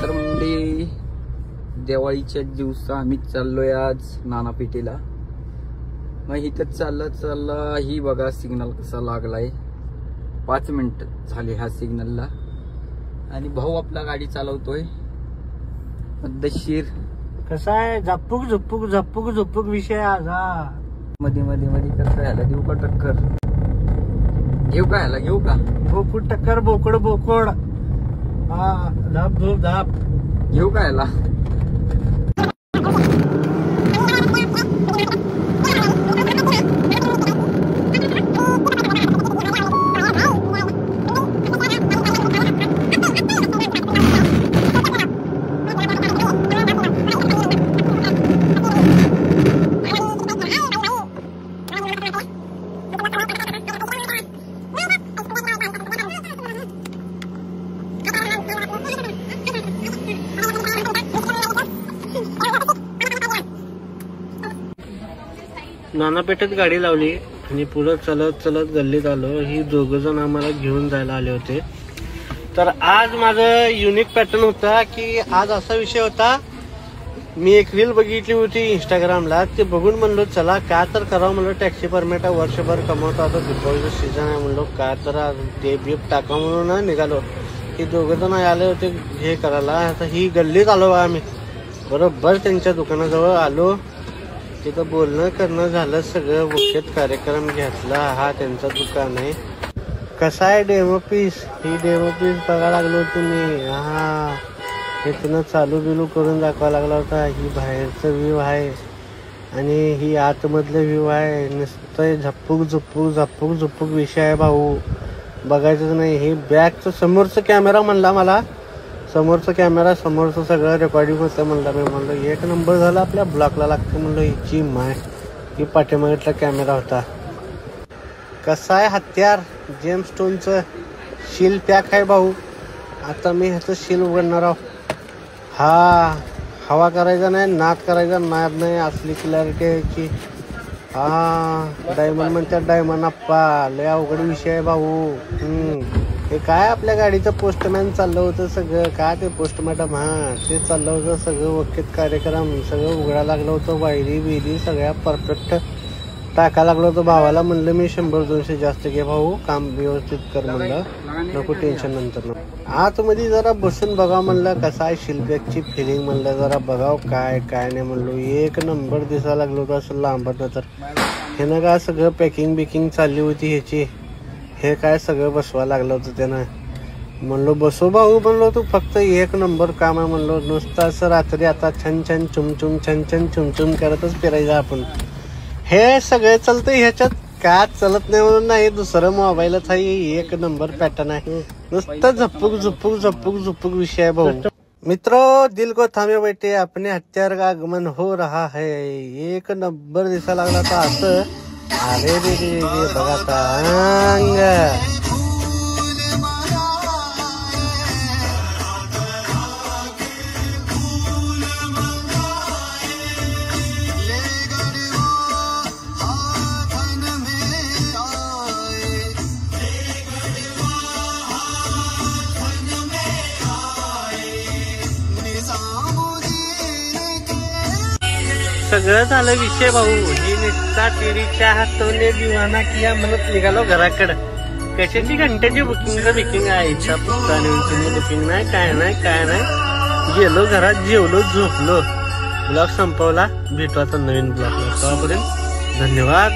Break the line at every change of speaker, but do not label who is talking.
तर म्हणजे दिवाळीच्या दिवसा आम्ही चाललोय आज नानापेठेला. मग इथं चालला ही बघा सिग्नल कसा लागलाय. 5 मिनिट झाले ह्या सिग्नलला. आणि भाऊ आपला गाडी चालवतोय पद्धतशीर.
कसा आहे झप्पुक झप्पुक झप्पुक झप्पुक विषय आज.
मध्ये मध्ये मध्ये कसं यायला देऊ का टक्कर? घेऊ का याला? घेऊ का?
बोकुड टक्कर बोकड बोकड. हा धाप धूप धाप.
घेऊ का याला?
नानापेठेत गाडी लावली आणि पुढे चलत चलत गल्लीत आलो. ही 2 जण आम्हाला घेऊन जायला आले होते. तर आज माझं युनिक पॅटर्न होता की आज असा विषय होता. मी एक रील बघितली होती इंस्टाग्रामला. ते बघून म्हणलो चला काय तर करावं म्हणलो. टॅक्सी परमिट वर्षभर कमवतो. आता दीपावलीचं सीझन आहे म्हणलो काय तर ते बीप टाका म्हणून निघालो. ही 2 जण आले होते हे करायला. आता ही गल्लीत आलो आम्ही. बरोबर त्यांच्या दुकानाजवळ आलो. तिथं बोलणं करणं झालं सगळं. मुख्यत कार्यक्रम घेतला. हा त्यांचं दुकान आहे. कसा आहे डेमो पीस? ही डेमो पीस बघायला लागलो तुम्ही. हा इथनं चालू बिलू करून दाखवा लागला होता. ही बाहेरचं व्ह्यू आहे आणि ही आतमधलं व्ह्यू आहे. नुसतं झप्पुक झुप्पुक झप्पुक झुप्पुक विषय आहे भाऊ. बघायचंच नाही. ही बॅगचं समोरचं कॅमेरा म्हणला मला. समोरचं कॅमेरा समोरचं सगळं रेकॉर्डिंग होतं म्हणलं. मी म्हणलं 1 नंबर झाला. आपल्या ब्लॉकला लागतं म्हणलं. हिची माय ही पाठीमागेतला कॅमेरा होता. कसा आहे हत्यार? जेम्स स्टोनचं शील पॅक आहे भाऊ. आता मी ह्याचं शील उघडणार आहो. हा हवा करायचा नाही, नाद करायचा नाद नाही. असली क्लॅरिटी आहे की हा डायमंड म्हणतात. डायमंड आप्पा लय अवघड विषय आहे भाऊ. हे काय आपल्या गाडीचं पोस्टमॅन चाललं होतं सगळं. काय ते पोस्ट मॅडम हा ते चाललं होतं सगळं. वक्कीत कार्यक्रम सगळं उघडायला लागलं होतं. वायरी बिरी सगळ्या परफेक्ट टाकायला लागलं होतं. भावाला म्हणलं मी 100-200 जास्त घे भाऊ. काम व्यवस्थित कर म्हणलं. नको टेन्शन नंतर. आतमध्ये जरा बसून बघा म्हणलं कसा आहे शिल्पॅकची फिलिंग म्हणलं. जरा बघाव काय काय नाही म्हणलो. 1 नंबर दिसायला लागलो होतं असं लांबत. तर हे ना काय सगळं पॅकिंग बिकिंग चालली होती ह्याची. हे काय सगळं बसवायला लागलं होतं त्यानं. म्हणलो बसो भाऊ म्हणलो. तू फक्त 1 नंबर काम आहे म्हणलो. नुसतं असं रात्री आता छन छन चुमचुम छन छन चुमचुम करतच फिरायचं आपण. हे सगळे चालतंय ह्याच्यात. का चालत नाही म्हणून नाही. दुसरं मोबाईलच आहे. 1 नंबर पॅटर्न आहे. नुसतं झप्पुक झप्पुक झप्पुक झप्पुक विषय आहे भाऊ. मित्रों दिल को थामे बैठे अपने हत्यार का आगमन हो रहा है. 1 नंबर दिसायला लागला तर असं. अरे रे रे रे बघा तांग. सगळं झालं विषय भाऊ. ही निष्ठा तेरीच्या हातवले दिवाना किया म्हणत निघालो घराकडं. कशाची घंट्याची बुकिंग आहे. इच्छा पुस्तकाने बुकिंग नाही काय नाही काय नाही. गेलो घरात जेवलो झोपलो. ब्लॉग संपवला. भेटू आता नवीन ब्लॉगला. तेव्हापर्यंत धन्यवाद.